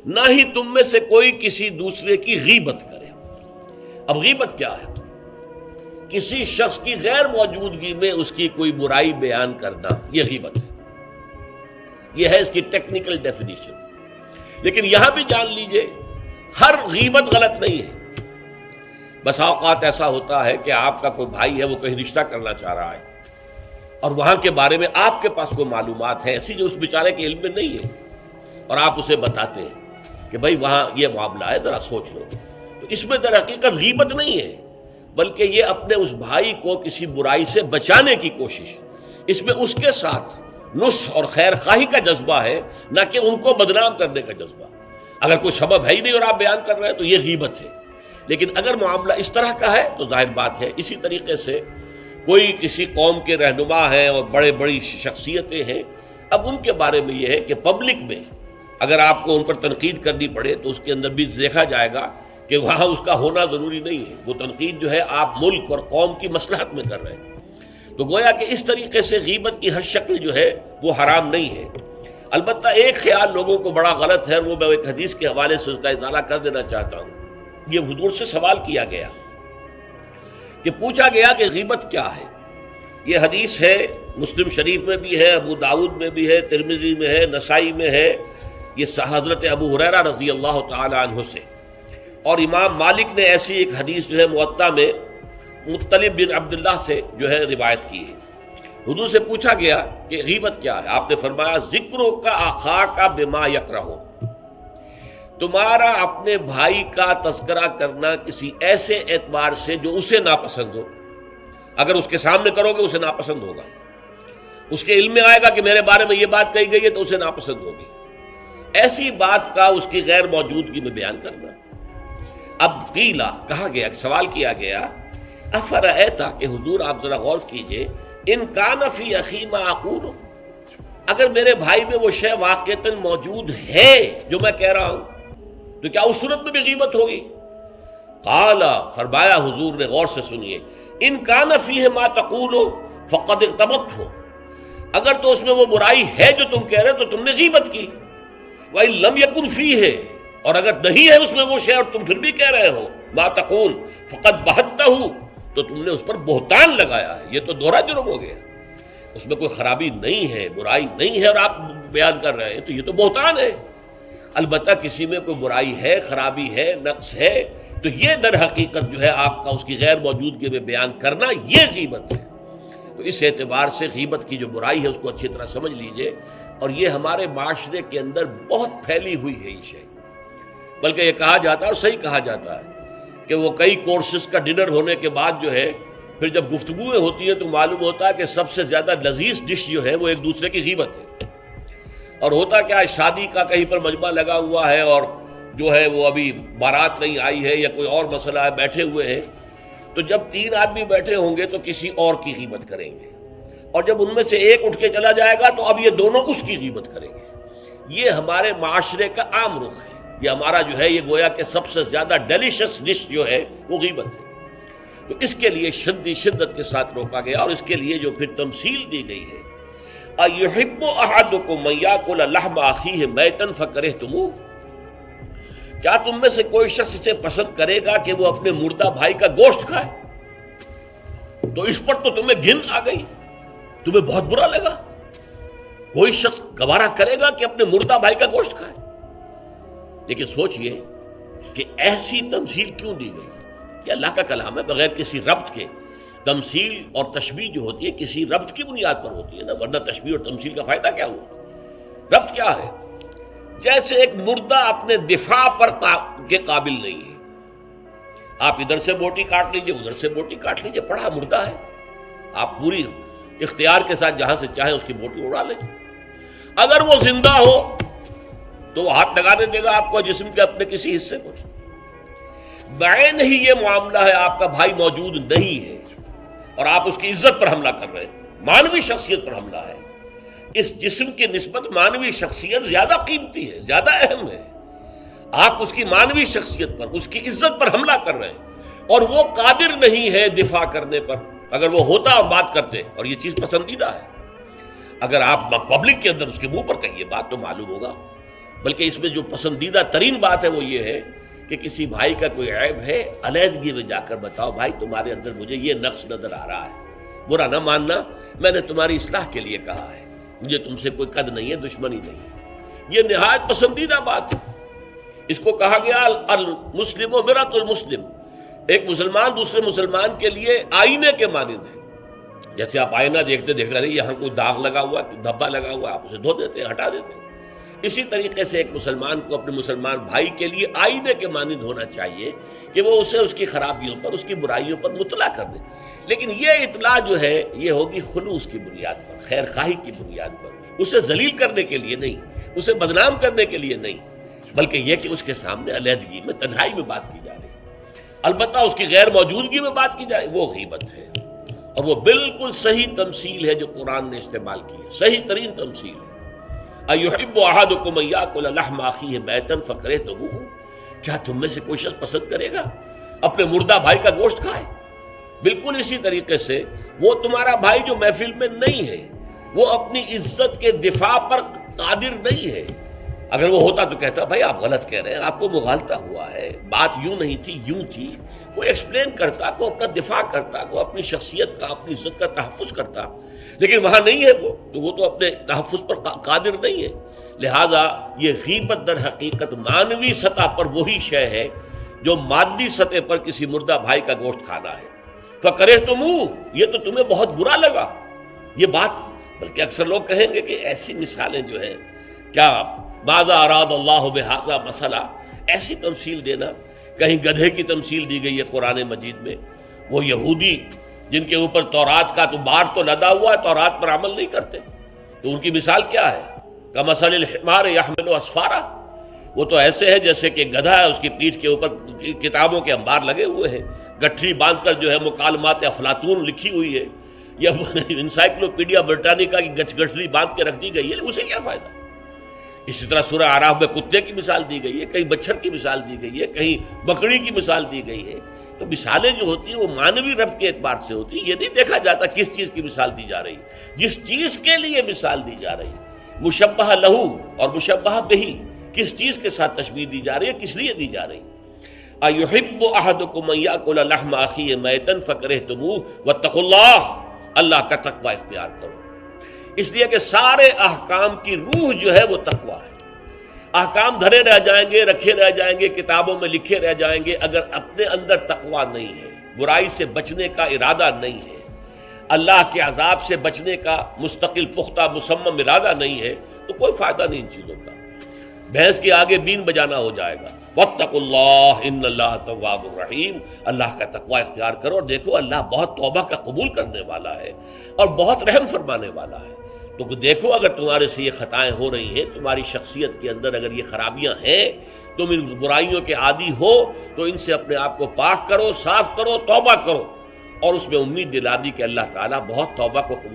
نہ ہی تم میں سے کوئی کسی دوسرے کی غیبت کرے۔ اب غیبت کیا ہے؟ کسی شخص کی غیر موجودگی میں اس کی کوئی برائی بیان کرنا، یہ غیبت ہے۔ یہ ہے اس کی ٹیکنیکل ڈیفینیشن۔ لیکن یہاں بھی جان لیجئے ہر غیبت غلط نہیں ہے۔ بس اوقات ایسا ہوتا ہے کہ آپ کا کوئی بھائی ہے، وہ کہیں رشتہ کرنا چاہ رہا ہے اور وہاں کے بارے میں آپ کے پاس کوئی معلومات ہے ایسی جو اس بیچارے کے علم میں نہیں ہے، اور آپ اسے بتاتے ہیں کہ بھائی وہاں یہ معاملہ ہے، ذرا سوچ لو۔ تو اس میں در حقیقت غیبت نہیں ہے، بلکہ یہ اپنے اس بھائی کو کسی برائی سے بچانے کی کوشش، اس میں اس کے ساتھ نصح اور خیر خواہی کا جذبہ ہے، نہ کہ ان کو بدنام کرنے کا جذبہ۔ اگر کوئی سبب ہے ہی نہیں اور آپ بیان کر رہے ہیں تو یہ غیبت ہے۔ لیکن اگر معاملہ اس طرح کا ہے تو ظاہر بات ہے اسی طریقے سے کوئی کسی قوم کے رہنما ہیں اور بڑی شخصیتیں ہیں، اب ان کے بارے میں یہ ہے کہ پبلک میں اگر آپ کو ان پر تنقید کرنی پڑے تو اس کے اندر بھی دیکھا جائے گا کہ وہاں اس کا ہونا ضروری نہیں ہے، وہ تنقید جو ہے آپ ملک اور قوم کی مصلحت میں کر رہے ہیں۔ تو گویا کہ اس طریقے سے غیبت کی ہر شکل جو ہے وہ حرام نہیں ہے۔ البتہ ایک خیال لوگوں کو بڑا غلط ہے، وہ میں ایک حدیث کے حوالے سے اس کا ازالہ کر دینا چاہتا ہوں۔ یہ حضور سے سوال کیا گیا کہ پوچھا گیا کہ غیبت کیا ہے۔ یہ حدیث ہے، مسلم شریف میں بھی ہے، ابو داؤد میں بھی ہے، ترمذی میں ہے، نسائی میں ہے، یہ حضرت ابو ہریرہ رضی اللہ تعالی عنہ سے۔ اور امام مالک نے ایسی ایک حدیث جو ہے موطا میں مطلب بن عبداللہ سے جو ہے روایت کی ہے۔ حضور سے پوچھا گیا کہ غیبت کیا ہے، آپ نے فرمایا ذکرو کا اخاک بما یکرہ، تمہارا اپنے بھائی کا تذکرہ کرنا کسی ایسے اعتبار سے جو اسے ناپسند ہو۔ اگر اس کے سامنے کرو گے اسے ناپسند ہوگا، اس کے علم میں آئے گا کہ میرے بارے میں یہ بات کہی گئی ہے تو اسے ناپسند ہوگی۔ ایسی بات کا اس کی غیر موجودگی میں بیان کرنا۔ اب قیلا کہا گیا، سوال کیا گیا، افرأیتا کہ حضور آپ ذرا غور کیجئے، ان کان فی اخی ما اقول، اگر میرے بھائی میں وہ شے واقعتاً موجود ہے جو میں کہہ رہا ہوں تو کیا اس صورت میں بھی غیبت ہوگی؟ قال، فرمایا حضور نے، غور سے سنیے، ان کان فیہ ما تقول فقد اغتبت ہو، اگر تو اس میں وہ برائی ہے جو تم کہہ رہے تو تم نے غیبت کی، وَإِن لَمْ يَكُنْ فِيهِ، اور اگر نہیں ہے اس میں وہ شے اور تم پھر بھی کہہ رہے ہو ما تقول فقد بہتہ، تو تم نے اس پر بہتان لگایا ہے، یہ تو دوہرا جرم ہو گیا۔ اس میں کوئی خرابی نہیں ہے، برائی نہیں ہے اور آپ بیان کر رہے ہیں تو یہ تو بہتان ہے۔ البتہ کسی میں کوئی برائی ہے، خرابی ہے، نقص ہے تو یہ در حقیقت جو ہے آپ کا اس کی غیر موجودگی میں بیان کرنا یہ غیبت ہے۔ تو اس اعتبار سے غیبت کی جو برائی ہے اس کو اچھی طرح سمجھ لیجئے، اور یہ ہمارے معاشرے کے اندر بہت پھیلی ہوئی ہے یہ شے۔ بلکہ یہ کہا جاتا ہے اور صحیح کہا جاتا ہے کہ وہ کئی کورسز کا ڈنر ہونے کے بعد جو ہے پھر جب گفتگویں ہوتی ہیں تو معلوم ہوتا ہے کہ سب سے زیادہ لذیذ ڈش جو ہے وہ ایک دوسرے کی غیبت ہے۔ اور ہوتا کیا ہے، شادی کا کہیں پر مجمع لگا ہوا ہے اور جو ہے وہ ابھی بارات نہیں آئی ہے یا کوئی اور مسئلہ ہے، بیٹھے ہوئے ہیں، تو جب 3 آدمی بیٹھے ہوں گے تو کسی اور کی غیبت کریں گے، اور جب ان میں سے ایک اٹھ کے چلا جائے گا تو اب یہ دونوں اس کی غیبت کریں گے۔ یہ ہمارے معاشرے کا عام رخ ہے، یہ ہمارا جو ہے یہ گویا کہ سب سے زیادہ ڈیلیشس ڈش جو ہے وہ غیبت ہے۔ تو اس کے لیے شدت کے ساتھ روکا گیا، اور اس کے لیے جو پھر تمثیل دی گئی ہے، اَيُحِبُّ أَحَدُكُم أَن يَأْكُلَ لَحْمَ أَخِيهِ مَيْتًا فَكَرِهْتُمُوهُ، کیا تم میں سے کوئی شخص اسے پسند کرے گا کہ وہ اپنے مردہ بھائی کا گوشت کھائے؟ تو اس پر تو تمہیں گھن آ گئی، تمہیں بہت برا لگا۔ کوئی شخص گوارا کرے گا کہ اپنے مردہ بھائی کا گوشت کھائے؟ لیکن سوچئے کہ ایسی تمثیل کیوں دی گئی؟ یہ اللہ کا کلام ہے، بغیر کسی ربط کے تمثیل اور تشبیہ جو ہوتی ہے کسی ربط کی بنیاد پر ہوتی ہے نا، ورنہ تشبیہ اور تمثیل کا فائدہ کیا ہوا؟ ربط کیا ہے؟ جیسے ایک مردہ اپنے دفاع پر کے قابل نہیں ہے، آپ ادھر سے بوٹی کاٹ لیجئے، ادھر سے بوٹی کاٹ لیجئے، پڑا مردہ ہے، آپ پوری اختیار کے ساتھ جہاں سے چاہیں اس کی بوٹی اڑا لیں۔ اگر وہ زندہ ہو تو وہ ہاتھ لگانے دے گا آپ کو جسم کے اپنے کسی حصے پر۔ بعین ہی یہ معاملہ ہے، آپ کا بھائی موجود نہیں ہے اور آپ اس کی عزت پر حملہ کر رہے ہیں، مانوی شخصیت پر حملہ ہے۔ اس جسم کی نسبت مانوی شخصیت زیادہ قیمتی ہے، زیادہ اہم ہے۔ آپ اس کی مانوی شخصیت پر، اس کی عزت پر حملہ کر رہے ہیں، اور وہ قادر نہیں ہے دفاع کرنے پر۔ اگر وہ ہوتا اور بات کرتے، اور یہ چیز پسندیدہ ہے، اگر آپ پبلک کے اندر اس کے منہ پر کہیے بات تو معلوم ہوگا بلکہ اس میں جو پسندیدہ ترین بات ہے وہ یہ ہے کہ کسی بھائی کا کوئی عیب ہے، علیحدگی میں جا کر بتاؤ، بھائی تمہارے اندر مجھے یہ نقص نظر آ رہا ہے، برا نہ ماننا، میں نے تمہاری اصلاح کے لیے کہا ہے، مجھے تم سے کوئی قد نہیں ہے، دشمنی نہیں ہے۔ یہ نہایت پسندیدہ بات ہے۔ اس کو کہا گیا المسلم مرآۃ المسلم، ایک مسلمان دوسرے مسلمان کے لیے آئینے کے مانند ہے۔ جیسے آپ آئینہ دیکھتے دیکھ رہے ہیں، یہاں کوئی داغ لگا ہوا ہے، دھبا لگا ہوا ہے، آپ اسے دھو دیتے ہیں، ہٹا دیتے ہیں۔ اسی طریقے سے ایک مسلمان کو اپنے مسلمان بھائی کے لیے آئینے کے مانند ہونا چاہیے کہ وہ اسے اس کی خرابیوں پر، اس کی برائیوں پر مطلع کر دے، لیکن یہ اطلاع جو ہے یہ ہوگی خلوص کی بنیاد پر، خیر خواہی کی بنیاد پر، اسے ذلیل کرنے کے لیے نہیں، اسے بدنام کرنے کے لیے نہیں، بلکہ یہ کہ اس کے سامنے علیحدگی میں، تنہائی میں بات کی جا رہی ہے۔ البتہ اس کی غیر موجودگی میں بات کی جائے وہ غیبت ہے، اور وہ بالکل صحیح تمثیل ہے جو قرآن نے استعمال کی ہے، صحیح ترین تمثیل ہے۔ اَيُحِبُّ أَحَدُكُمْ أَن يَأْكُلَ لَحْمَ أَخِيهِ مَيْتًا فَكَرِهْتُمُوهُ، کیا تم میں سے کوئی شخص پسند کرے گا اپنے مردہ بھائی کا گوشت کھائے؟ بالکل اسی طریقے سے وہ تمہارا بھائی جو محفل میں نہیں ہے، وہ اپنی عزت کے دفاع پر قادر نہیں ہے۔ اگر وہ ہوتا تو کہتا بھائی آپ غلط کہہ رہے ہیں، آپ کو مغالطہ ہوا ہے، بات یوں نہیں تھی، یوں تھی، کوئی ایکسپلین کرتا، کوئی اپنا دفاع کرتا، کوئی اپنی شخصیت کا، اپنی عزت کا تحفظ کرتا، لیکن وہاں نہیں ہے وہ تو اپنے تحفظ پر قادر نہیں ہے۔ لہذا یہ غیبت در حقیقت معنوی سطح پر وہی شے ہے جو مادی سطح پر کسی مردہ بھائی کا گوشت کھانا ہے۔ فَكَرِهْتُمُوهُ، یہ تو تمہیں بہت برا لگا یہ بات۔ بلکہ اکثر لوگ کہیں گے کہ ایسی مثالیں جو ہیں، کیا ماذا اراد اللہ بہذا مسئلہ، ایسی تمثیل دینا، کہیں گدھے کی تمثیل دی گئی ہے قرآن مجید میں، وہ یہودی جن کے اوپر تورات کا تو بار تو لدا ہوا ہے، تورات پر عمل نہیں کرتے، تو ان کی مثال کیا ہے؟ کمثل الحمار یحمل اسفارا، وہ تو ایسے ہے جیسے کہ گدھا ہے، اس کی پیٹھ کے اوپر کتابوں کے انبار لگے ہوئے ہیں، گٹھری باندھ کر جو ہے مکالمات افلاطون لکھی ہوئی ہے، یا انسائکلوپیڈیا برٹانیکا کی گٹھری باندھ کے رکھ دی گئی ہے، اسے کیا فائدہ؟ اسی طرح سورہ اعراف میں کتے کی مثال دی گئی ہے، کہیں مچھر کی مثال دی گئی ہے، کہیں بکری کی مثال دی گئی ہے۔ تو مثالیں جو ہوتی ہیں وہ معنوی ربط کے اعتبار سے ہوتی ہیں، یہ نہیں دیکھا جاتا کس چیز کی مثال دی جا رہی ہے، جس چیز کے لیے مثال دی جا رہی ہے، مشبہ لہو اور مشبہ بہی، کس چیز کے ساتھ تشبیہ دی جا رہی ہے، کس لیے دی جا رہی ہے۔ اَيُحِبُّ أَحَدُكُمْ أَن يَأْكُلَ لَحْمَ أَخِيهِ مَيْتًا فَكَرِهْتُمُوهُ وَاتَّقُوا اللَّهَ، اللہ کا تقوی اختیار کرو، اس لیے کہ سارے احکام کی روح جو ہے وہ تقوی ہے۔ احکام دھرے رہ جائیں گے، رکھے رہ جائیں گے، کتابوں میں لکھے رہ جائیں گے، اگر اپنے اندر تقوی نہیں ہے، برائی سے بچنے کا ارادہ نہیں ہے، اللہ کے عذاب سے بچنے کا مستقل پختہ مصمم ارادہ نہیں ہے، تو کوئی فائدہ نہیں ان چیزوں کا، بھینس کے آگے بین بجانا ہو جائے گا۔ واتقوا اللہ ان اللہ تواب الرحیم، اللہ کا تقوی اختیار کرو، اور دیکھو اللہ بہت توبہ کا قبول کرنے والا ہے اور بہت رحم فرمانے والا ہے۔ تو دیکھو اگر تمہارے سے یہ خطائیں ہو رہی ہیں، تمہاری شخصیت کے اندر اگر یہ خرابیاں ہیں، تم ان برائیوں کے عادی ہو، تو ان سے اپنے آپ کو پاک کرو، صاف کرو، توبہ کرو، اور اس میں امید دلا دی کہ اللہ تعالیٰ بہت توبہ کو قبول